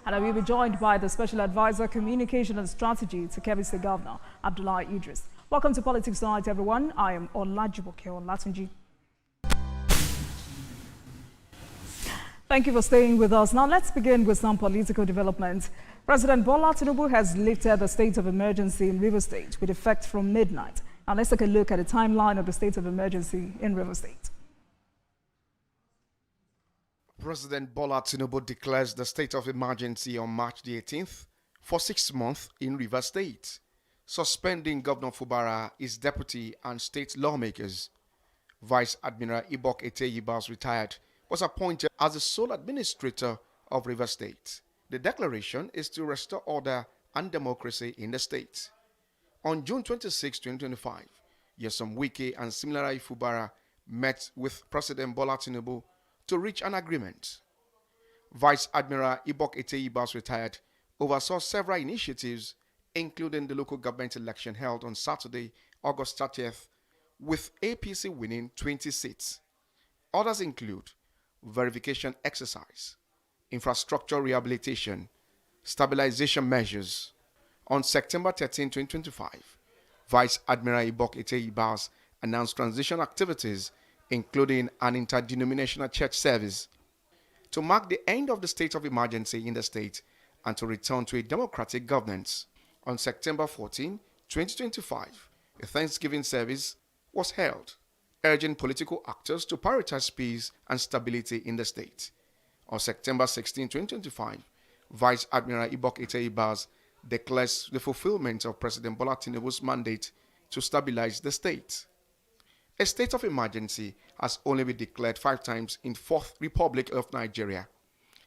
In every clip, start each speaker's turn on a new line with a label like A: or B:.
A: And I will be joined by the Special Advisor, Communication and Strategy to Kebbi State Governor, Abdullahi Idris. Welcome to Politics Tonight, everyone. I am Olajumoke Olatunji. Thank you for staying with us. Now let's begin with some political developments. President Bola Tinubu has lifted the state of emergency in Rivers State with effect from midnight. Now let's take a look at the timeline of the state of emergency in Rivers State.
B: President Bola Tinubu declares the state of emergency on March the 18th for 6 months in Rivers State, suspending Governor Fubara, his deputy, and state lawmakers. Vice Admiral Ibok Eteyibas, retired, was appointed as the sole administrator of Rivers State. The declaration is to restore order and democracy in the state. On June 26, 2025, Nyesom Wike and Similarly Fubara met with President Bola Tinubu to reach an agreement. Vice Admiral Ibok Eteyibas, retired, oversaw several initiatives, including the local government election held on Saturday, August 30th, with APC winning 20 seats. Others include verification exercise, infrastructure rehabilitation, stabilization measures. On September 13, 2025, Vice Admiral Ibok Eteyibas announced transition activities, including an interdenominational church service, to mark the end of the state of emergency in the state and to return to a democratic governance. On September 14, 2025, a Thanksgiving service was held, urging political actors to prioritize peace and stability in the state. On September 16, 2025, Vice Admiral Ibok Eteyibas declares the fulfillment of President Bola Tinubu's mandate to stabilize the state. A state of emergency has only been declared 5 times in 4th Republic of Nigeria,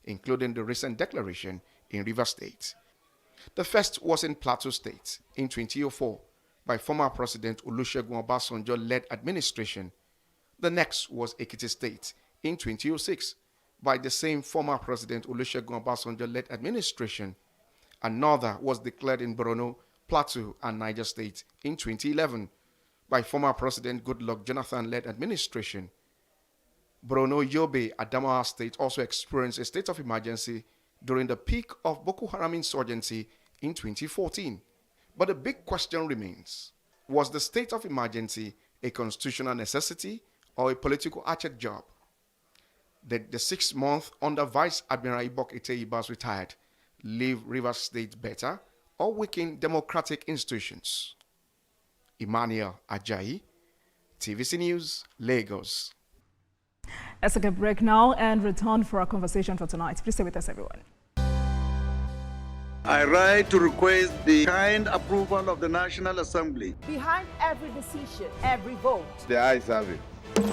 B: including the recent declaration in Rivers State. The first was in Plateau State in 2004 by former President Olusegun Obasanjo-led administration. The next was Ekiti State in 2006 by the same former President Olusegun Obasanjo-led administration. Another was declared in Borno, Plateau, and Niger State in 2011 by former President Goodluck Jonathan-led administration. Borno, Yobe, Adamawa State also experienced a state of emergency during the peak of Boko Haram insurgency in 2014. But the big question remains, was the state of emergency a constitutional necessity or a political hatchet job? Did the 6 months under Vice Admiral Ibok Eteyibas, retired, leave Rivers State better or weaken democratic institutions? Emmanuel Ajayi, TVC News, Lagos.
A: Let's take a break now and return for our conversation for tonight. Please stay with us, everyone.
C: I write to request the kind approval of the National Assembly.
D: Behind every decision, every vote,
E: the ayes have it,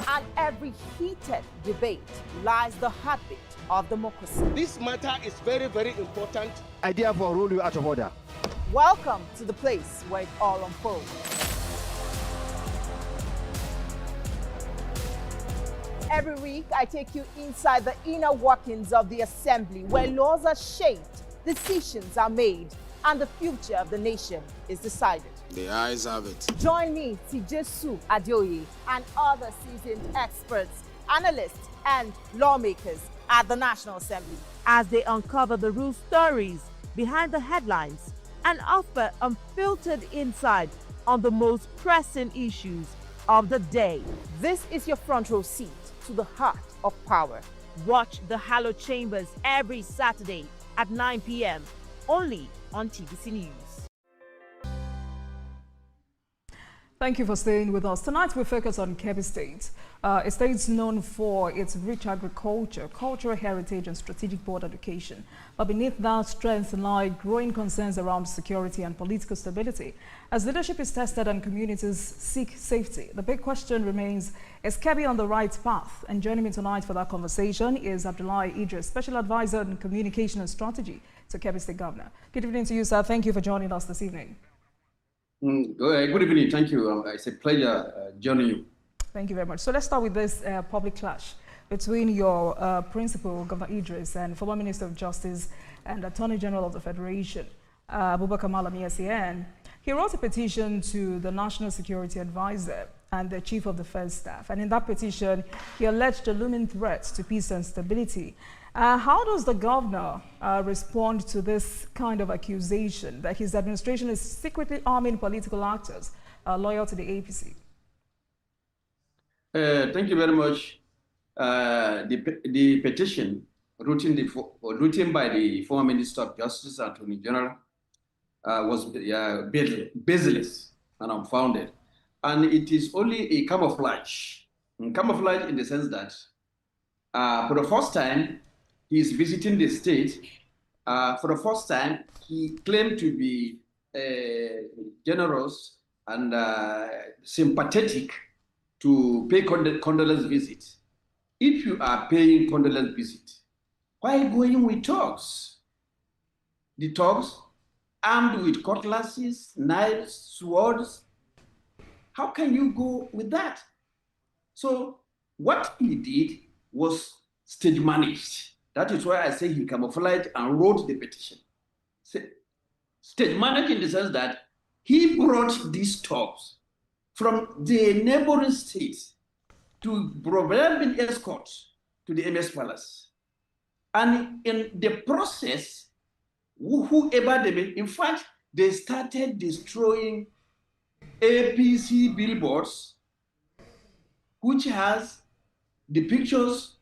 D: and every heated debate lies the heartbeat of democracy.
F: This matter is very, very important.
E: I therefore rule you out of order.
D: Welcome to the place where it all unfolds. Every week, I take you inside the inner workings of the assembly, where laws are shaped, decisions are made, and the future of the nation is decided.
G: The ayes have it.
D: Join me, Tijesu Adeoye, and other seasoned experts, analysts, and lawmakers at the National Assembly
H: as they uncover the real stories behind the headlines and offer unfiltered insight on the most pressing issues of the day.
D: This is your front row seat to the heart of power.
H: Watch the Hallowed Chambers every Saturday at 9 p.m. only on TVC News.
A: Thank you for staying with us. Tonight we focus on Kebbi State, a state known for its rich agriculture, cultural heritage, and strategic border education. But beneath that strength lie growing concerns around security and political stability. As leadership is tested and communities seek safety, the big question remains, is Kebbi on the right path? And joining me tonight for that conversation is Abdullahi Idris, Special Advisor on Communication and Strategy to Kebbi State Governor. Good evening to you, sir. Thank you for joining us this evening.
I: Good evening. Thank you. It's a pleasure joining you.
A: Thank you very much. So let's start with this public clash between your principal, Governor Idris, and former Minister of Justice and Attorney General of the Federation, Abubakar Malami SAN. He wrote a petition to the National Security Advisor and the Chief of Defense Staff. And in that petition, he alleged a looming threat to peace and stability How does the governor respond to this kind of accusation that his administration is secretly arming political actors loyal to the APC?
I: Thank you very much. The petition written by the former Minister of Justice, Attorney General, was baseless and unfounded. And it is only a camouflage. Camouflage in the sense that for the first time, he is visiting the state. For the first time, he claimed to be generous and sympathetic to pay condolence visit. If you are paying condolence visit, why are you going with thugs? The thugs armed with cutlasses, knives, swords. How can you go with that? So what he did was stage managed. That is why I say he camouflaged and wrote the petition. Stage managed in the sense that he brought these thugs from the neighboring states to provide escort to the MS Palace. And in the process, whoever they made, in fact, they started destroying APC billboards, which has the pictures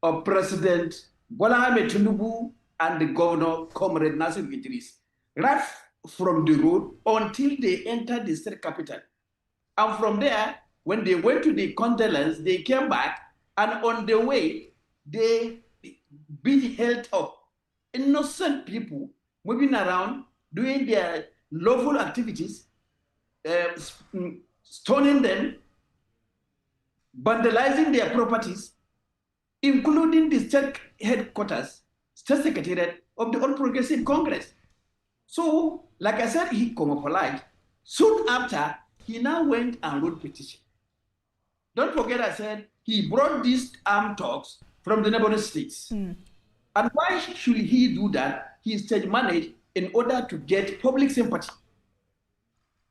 I: of President Bola Ahmed Tinubu and the governor, Comrade Nasir Idris, right from the road until they entered the state capital. And from there, when they went to the condolence, they came back, and on the way, they being held up. Innocent people moving around, doing their lawful activities, stoning them, vandalizing their properties, including the state headquarters, state secretariat of the All Progressive Congress. So, like I said, he camouflaged. Soon after, he now went and wrote petition. Don't forget I said he brought these armed talks from the neighboring states. And why should he do that? He stage managed in order to get public sympathy.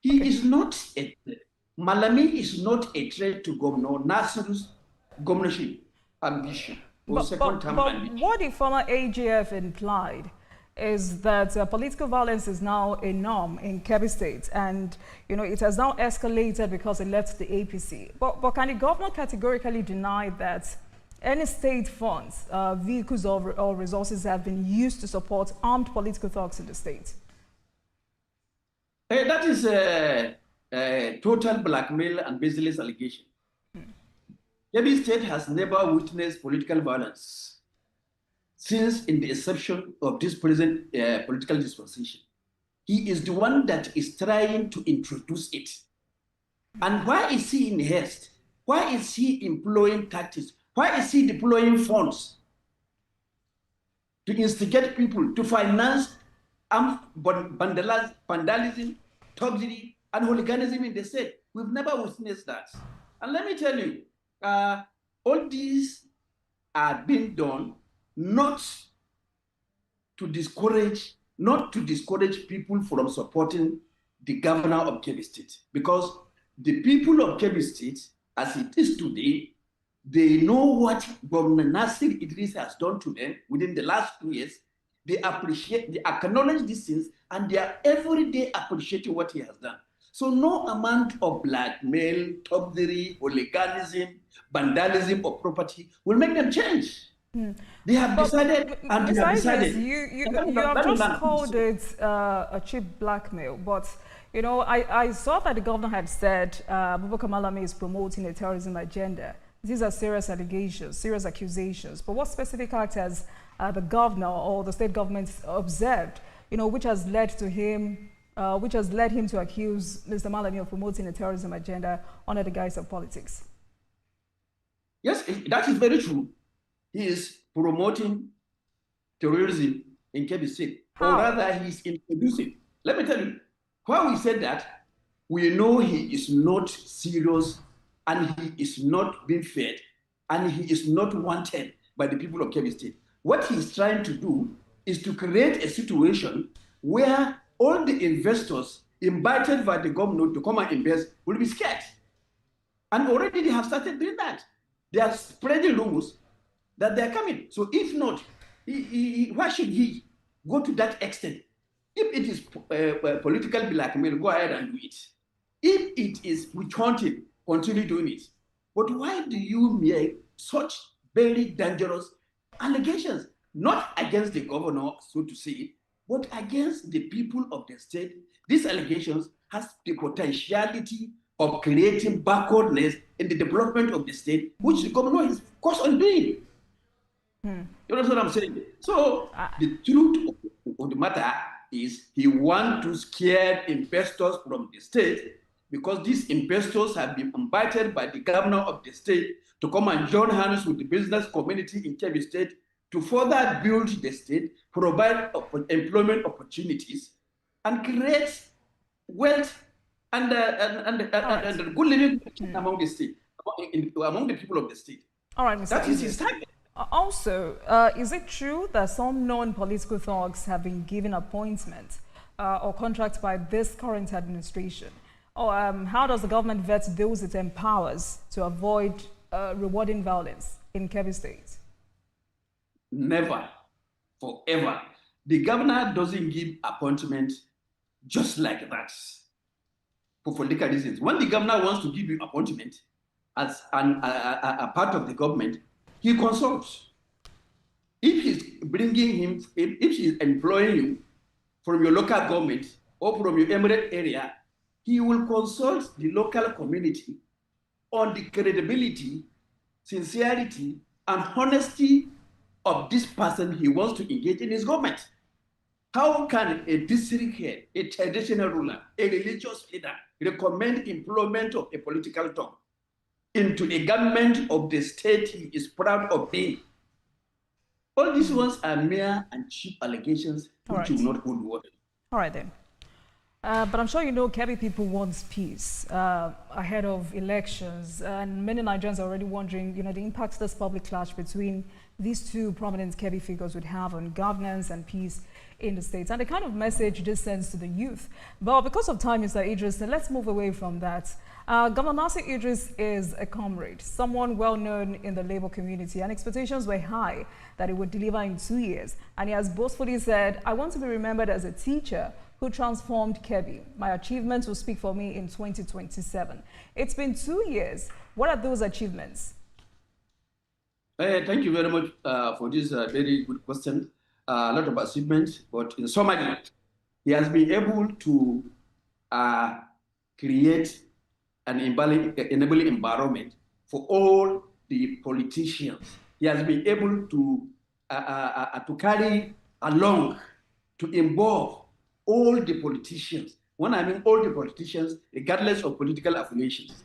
I: He is not a threat. Malami is not a threat to Governor Nasir's governorship ambition or second-term ambition.
A: What the former AGF implied is that political violence is now a norm in Kebbi State, and it has now escalated because it left the APC. But can the governor categorically deny that any state funds, vehicles or resources have been used to support armed political thugs in the state?
I: That is a total blackmail and baseless allegation. Kebbi State has never witnessed political violence since in the inception of this present political dispensation. He is the one that is trying to introduce it. And why is he in haste? Why is he employing tactics? Why is he deploying funds to instigate people to finance vandalism, thuggery, and hooliganism in the state? We've never witnessed that. And let me tell you, all these are being done not to discourage people from supporting the governor of Kebbi State, because the people of Kebbi State, as it is today, they know what Governor Nasir Idris has done to them within the last 2 years. They appreciate, they acknowledge these things, and they are every day appreciating what he has done. So no amount of blackmail, thuggery, hooliganism, vandalism of property will make them change. They have decided, and they have decided.
A: You have just called it a cheap blackmail, but I saw that the governor had said Abubakar Malami is promoting a terrorism agenda. These are serious allegations, serious accusations. But what specific act has the governor or the state government observed, which has led him to accuse Mr. Malami of promoting a terrorism agenda under the guise of politics?
I: Yes, that is very true. He is promoting terrorism in Kebbi State, or rather, he is introducing. Let me tell you, why we said that, we know he is not serious, and he is not being fed, and he is not wanted by the people of Kebbi State. What he's trying to do is to create a situation where all the investors invited by the government to come and invest will be scared. And already they have started doing that. They are spreading rumors that they're coming. So if not, why should he go to that extent? If it is political blackmail, go ahead and do it. If it is witch hunting, continue doing it. But why do you make such very dangerous allegations? Not against the governor, so to say, but against the people of the state. These allegations has the potentiality of creating backwardness in the development of the state, which the governor is, of course, on doing. You know what I'm saying? So the truth of the matter is he wants to scare investors from the state, because these investors have been invited by the governor of the state to come and join hands with the business community in Kebbi State to further build the state, provide employment opportunities, and create wealth and good living among the state, among the people of the state.
A: All right, Mr.
I: That is his target.
A: Also, is it true that some non-political thugs have been given appointments or contracts by this current administration? Or how does the government vet those it empowers to avoid rewarding violence in Kebbi State?
I: Never, forever. The governor doesn't give appointment just like that for political reasons. When the governor wants to give you appointment as a part of the government, he consults. If he's bringing him, if he's employing you from your local government or from your emirate area, he will consult the local community on the credibility, sincerity, and honesty of this person he wants to engage in his government. How can a district head, a traditional ruler, a religious leader recommend employment of a political dog into the government of the state he is proud of being? All these ones are mere and cheap allegations which will not hold water.
A: All right then. But I'm sure you know Kebbi people want peace ahead of elections, and many Nigerians are already wondering, the impact this public clash between these two prominent Kebbi figures would have on governance and peace in the state, and the kind of message this sends to the youth. But because of time, Mr. Idris, let's move away from that. Governor Nasir Idris is a comrade, someone well known in the labor community, and expectations were high that he would deliver in 2 years. And he has boastfully said, "I want to be remembered as a teacher who transformed Kebbi. My achievements will speak for me in 2027. It's been 2 years. What are those achievements?
I: Thank you very much for this very good question. A lot of achievements, but in summary, he has been able to create an enabling environment for all the politicians. He has been able to carry along, to involve all the politicians. When I mean all the politicians, regardless of political affiliations.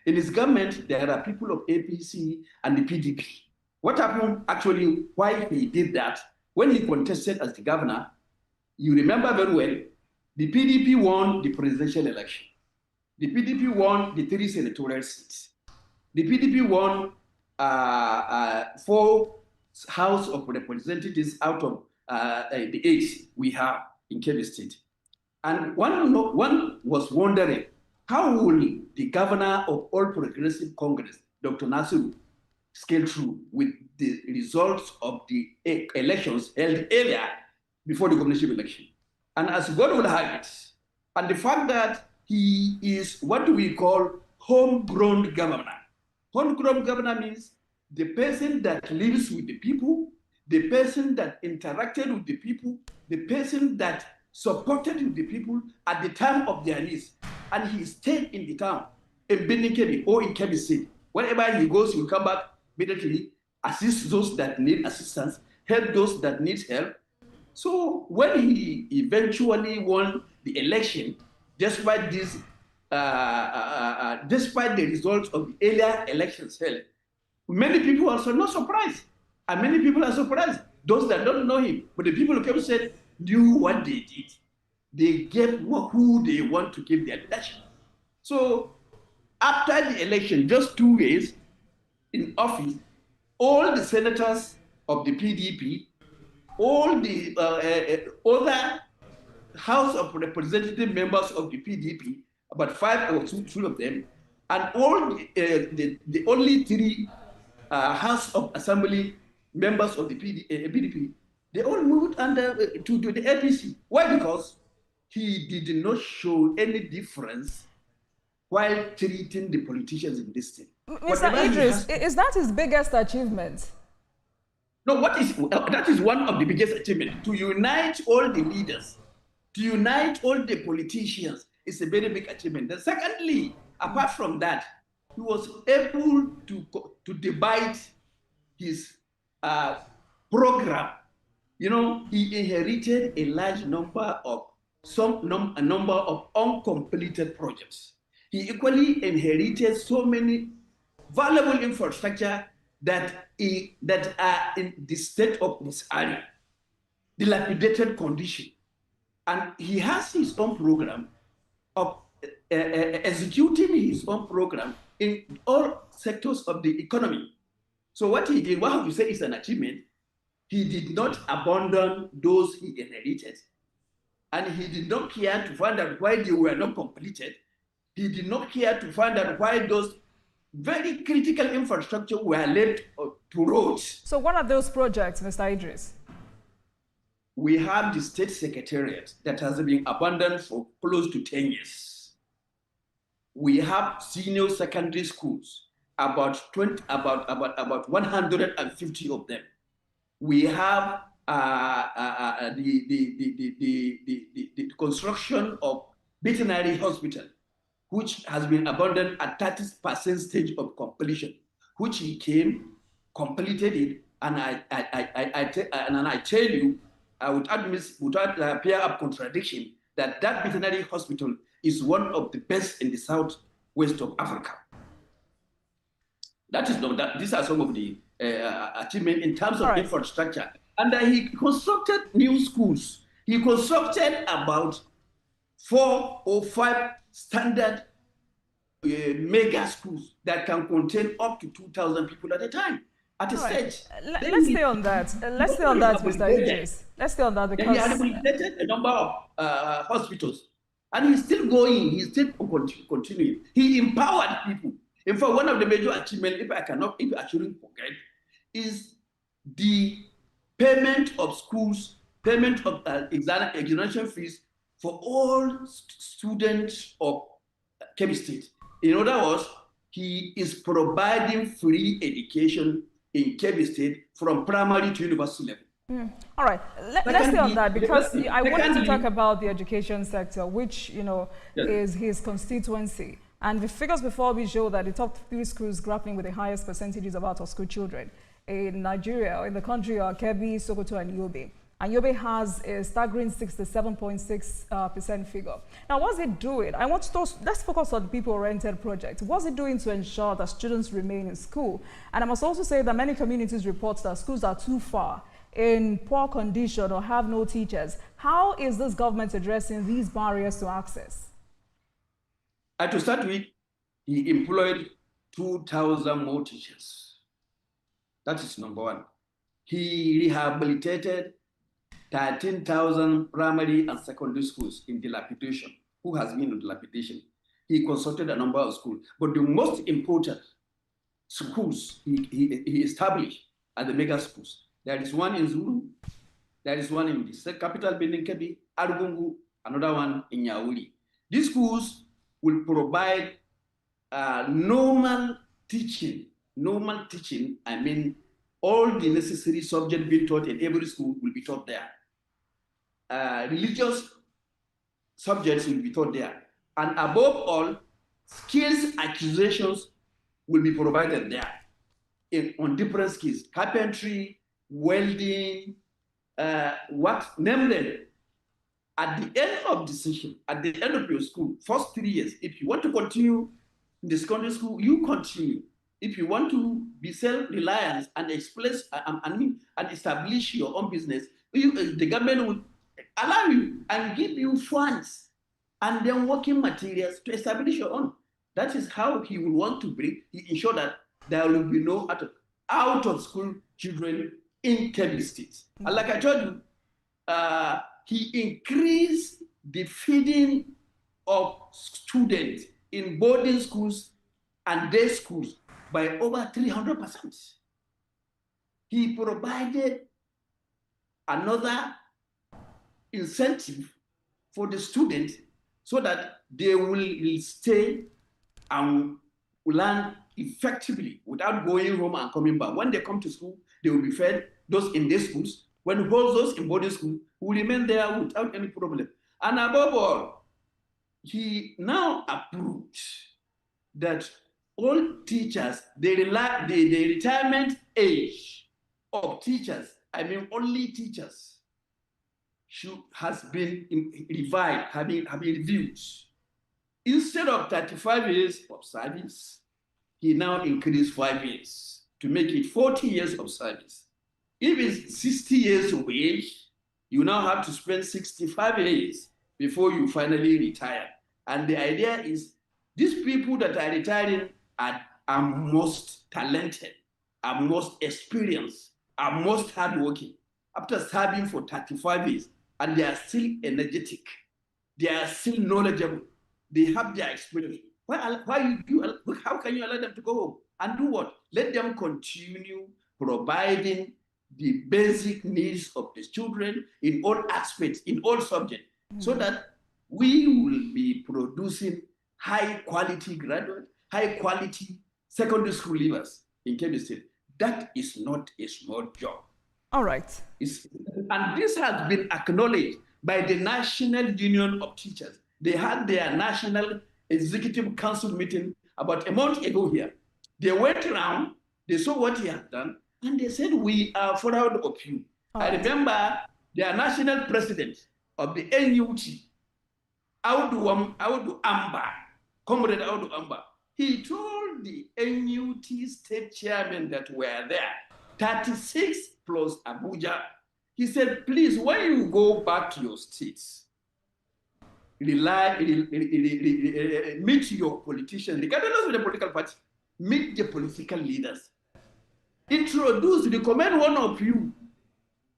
I: In his government, there are people of APC and the PDP. What happened actually, why he did that, when he contested as the governor, you remember very well, the PDP won the presidential election. The PDP won the 3 senatorial seats. The PDP won 4 House of Representatives out of the 8 we have in Kebbi State. And one was wondering, how will the governor of All Progressive Congress, Dr. Nasiru, scale through with the results of the elections held earlier before the governorship election? And as God would have it, and the fact that he is what we call homegrown governor. Homegrown governor means the person that lives with the people, the person that interacted with the people, the person that supported with the people at the time of their needs. And he stayed in the town, in Benin Kebbi or in Kebbi State. Wherever he goes, he will come back immediately, assist those that need assistance, help those that need help. So when he eventually won the election, despite this, despite the results of the earlier elections held, many people are also not surprised. And many people are surprised, those that don't know him. But the people who came said, knew what they did. They gave who they want to give their leadership. So after the election, just 2 years in office, all the senators of the PDP, all the other House of Representative members of the PDP, about 5 or 2 of them, and all the only 3 House of Assembly members of the PDP, they all moved under to the APC. Why? Because he did not show any difference while treating the politicians in this state.
A: Mr. Idris, is that his biggest achievement?
I: No, that is one of the biggest achievements. To unite all the leaders, to unite all the politicians is a very big achievement. Then secondly, apart from that, he was able to divide his program. You know, he inherited a large number of a number of uncompleted projects. He equally inherited so many valuable infrastructure that are in the state of this area, dilapidated condition. And he has his own program of executing his own program in all sectors of the economy. So what he did, what you say is an achievement, he did not abandon those he inherited. And he did not care to find out why they were not completed. He did not care to find out why those very critical infrastructure were left to roads.
A: So what are those projects, Mr. Idris?
I: We have the state secretariat that has been abandoned for close to 10 years. We have senior secondary schools, about 150 of them. We have the construction of veterinary hospital, which has been abandoned at 30% stage of completion, which he came, completed it, and I tell you, without appear of contradiction, that veterinary hospital is one of the best in the southwest of Africa. These are some of the achievements in terms of infrastructure. And he constructed new schools. He constructed about 4 or 5 standard mega schools that can contain up to 2,000 people at a time. At a stage.
A: Let's stay on that. Let's stay on that, Mr. Idris. Let's stay on that because
I: he has completed a number of hospitals, and he's still going. He's still continuing. He empowered people. In fact, one of the major achievements, if I shouldn't forget, is the payment of schools, payment of examination fees for all students of Kebbi State. In other words, he is providing free education in Kebbi State from primary to university level.
A: All right, let's stay on that because I wanted to talk about the education sector, which is his constituency. And the figures before me show that the top 3 schools grappling with the highest percentages of out-of-school children in Nigeria, in the country, are Kebbi, Sokoto, and Yobe. And Yobe has a staggering 67.6% figure. Now, what's it doing? Let's focus on the people-oriented project. What's it doing to ensure that students remain in school? And I must also say that many communities report that schools are too far, in poor condition, or have no teachers. How is this government addressing these barriers to access?
I: To start with, he employed 2,000 more teachers. That is number one. He rehabilitated 13,000 primary and secondary schools in dilapidation. Who has been in dilapidation? He consulted a number of schools. But the most important schools he established are the mega schools. There is one in Zulu, there is one in the capital building, Kebbi, Argungu, another one in Yauli. These schools will provide normal teaching. Normal teaching, I mean, all the necessary subjects being taught in every school will be taught there. Religious subjects will be taught there. And above all, skills acquisitions will be provided there on different skills: carpentry, welding, name them. At the end of the session, at the end of your school, first 3 years, if you want to continue in the secondary school, you continue. If you want to be self-reliant and establish your own business, the government will allow you and give you funds and then working materials to establish your own. That is how he will want to ensure that there will be no out-of-school children in Kebbi State. And like I told you, he increased the feeding of students in boarding schools and day schools by over 300%. he provided another incentive for the student so that they will stay and learn effectively without going home and coming back. When they come to school, they will be fed, those in these schools. When those in boarding school will remain there without any problem. And above all, he now approved that all teachers, the retirement age of teachers, I mean only teachers, has been revised, have been reviewed. Instead of 35 years of service, he now increased 5 years to make it 40 years of service. If it's 60 years of age, you now have to spend 65 years before you finally retire. And the idea is these people that are retiring are most talented, are most experienced, are most hardworking. After serving for 35 years, and they are still energetic, they are still knowledgeable, they have their experience. How can you allow them to go home? And do what? Let them continue providing the basic needs of the children in all aspects, in all subjects, so that we will be producing high quality graduates, high quality secondary school leavers in Kebbi State. That is not a small job.
A: All right.
I: And this has been acknowledged by the National Union of Teachers. They had their National Executive Council meeting about a month ago here. They went around, they saw what he had done, and they said, we are proud of you. I remember their national president of the NUT, Audu Amba, Comrade Audu Amba, he told the NUT state chairman that were there, 36 plus Abuja, he said, please, when you go back to your states, meet your politicians, regardless of the political party, meet the political leaders, recommend one of you,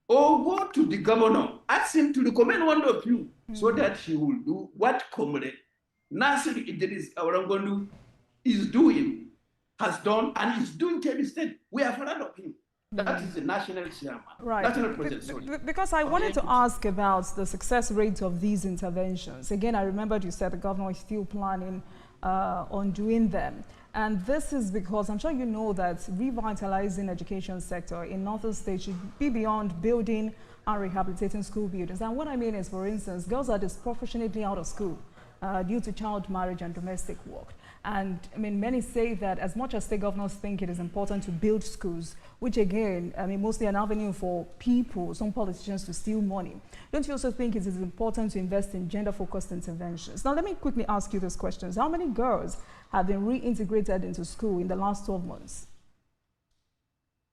I: or go to the governor, ask him to recommend one of you, so that he will do what Comrade Nasir Idris Awarangondu is doing, has done, and is doing Kebbi State. We are proud of him. That is the national chairman, national president. Sorry.
A: Because I wanted to ask about the success rate of these interventions. Again, I remembered you said the governor is still planning on doing them. And this is because I'm sure you know that revitalizing education sector in northern states should be beyond building and rehabilitating school buildings. And what I mean is, for instance, girls are disproportionately out of school due to child marriage and domestic work. And I mean, many say that as much as state governors think it is important to build schools, which again, I mean, mostly an avenue for people, some politicians to steal money, don't you also think it is important to invest in gender-focused interventions? Now, let me quickly ask you these questions. How many girls have been reintegrated into school in the last 12 months?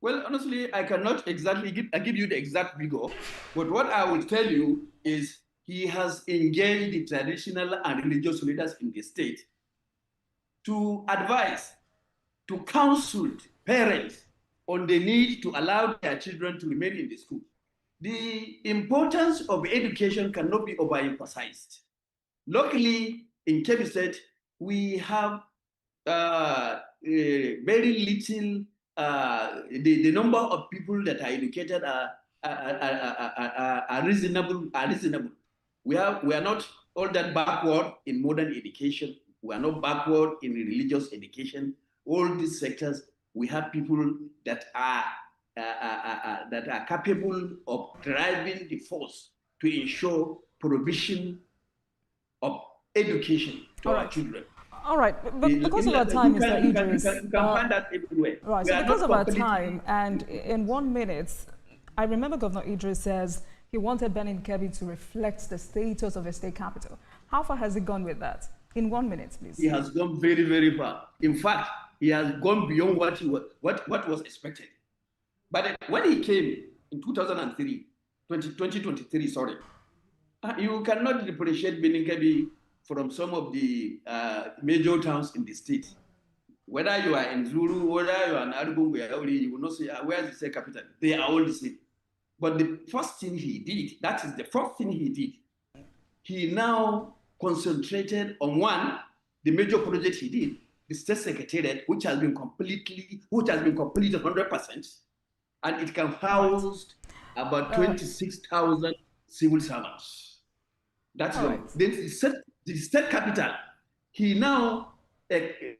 I: Well, honestly, I cannot exactly give you the exact figure, but what I will tell you is he has engaged the traditional and religious leaders in the state to advise, to counsel parents on the need to allow their children to remain in the school. The importance of education cannot be overemphasized. Luckily, in Kebbi State, we have very little, the number of people that are educated are reasonable. We are not all that backward in modern education. We are not backward in religious education. All these sectors, we have people that are capable of driving the force to ensure provision of education to our children.
A: All right, but because of our time, Mr. Idris,
I: you can find that everywhere.
A: Right, so because of our time, and in 1 minute, I remember Governor Idris says he wanted Benin Kebbi to reflect the status of a state capital. How far has he gone with that? In 1 minute, please.
I: He has gone very, very far. In fact, he has gone beyond what was expected. But when he came in 2023, sorry, you cannot differentiate Benin Kebbi from some of the major towns in the state. Whether you are in Zulu, whether you are in Arugungu, you will not say, where is the state capital? They are all the same. But the first thing he did, that is the first thing he did, he now concentrated on the major project he did, the state secretariat, which has been completed 100%. and it can house about 26,000 civil servants. That's
A: right.
I: Then the state capital, he now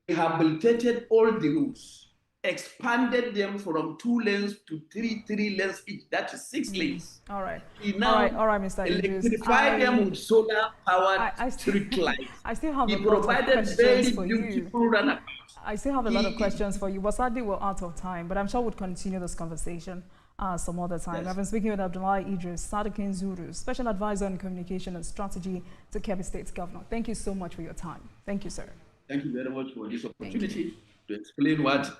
I: rehabilitated all the roads, expanded them from 2 lanes to 3 lanes each. That is 6 lanes.
A: All right.
I: He now
A: all right, Mr. Idris.
I: electrified them with solar-powered street lights.
A: I still have
I: He
A: a lot of
I: provided
A: questions
I: very
A: for you.
I: beautiful runabouts.
A: I still have a lot of questions for you, but sadly we're out of time. But I'm sure we'll continue this conversation some other time.
I: Yes.
A: I've been speaking with Abdullahi Idris, Sadikin Zuru, Special Advisor on Communication and Strategy to Kebbi State Governor. Thank you so much for your time. Thank you, sir.
I: Thank you very much for this opportunity to explain what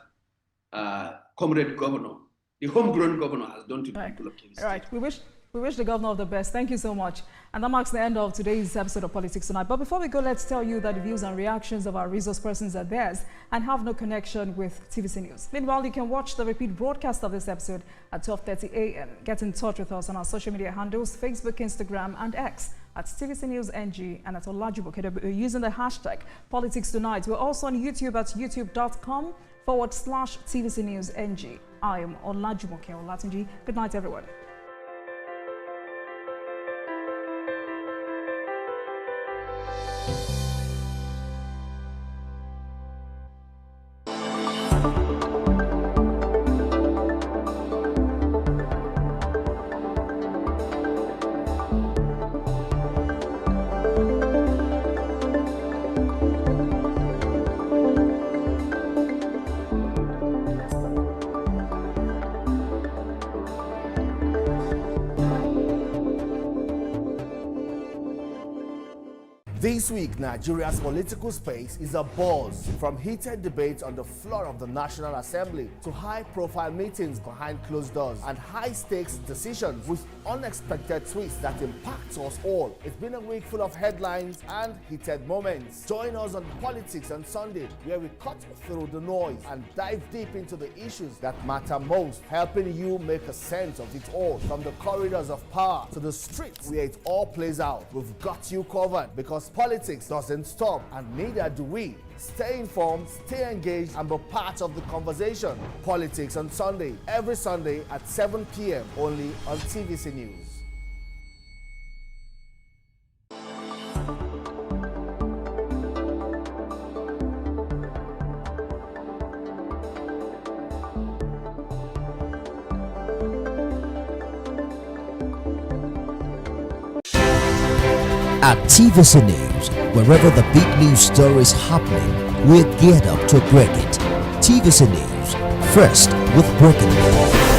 I: Comrade Governor, the homegrown governor, has done to the people of Kebbi State.
A: All right. We wish the governor of the best. Thank you so much. And that marks the end of today's episode of Politics Tonight. But before we go, let's tell you that the views and reactions of our resource persons are theirs and have no connection with TVC News. Meanwhile, you can watch the repeat broadcast of this episode at 12:30 a.m. Get in touch with us on our social media handles, Facebook, Instagram, and X at TVC News NG and at Olajumo KW using the hashtag Politics Tonight. We're also on YouTube at youtube.com/TVC News NG. I am Olajumo KW. Good night, everyone.
G: This week, Nigeria's political space is abuzz, from heated debates on the floor of the National Assembly to high-profile meetings behind closed doors and high-stakes decisions with unexpected twists that impact us all. It's been a week full of headlines and heated moments. Join us on Politics on Sunday, where we cut through the noise and dive deep into the issues that matter most, helping you make a sense of it all. From the corridors of power to the streets where it all plays out, we've got you covered, because politics doesn't stop, and neither do we. Stay informed, stay engaged, and be part of the conversation. Politics on Sunday, every Sunday at 7 p.m. only on TVC News.
J: At TVC News, wherever the big news story is happening, we're geared up to break it. TVC News, first with breaking news.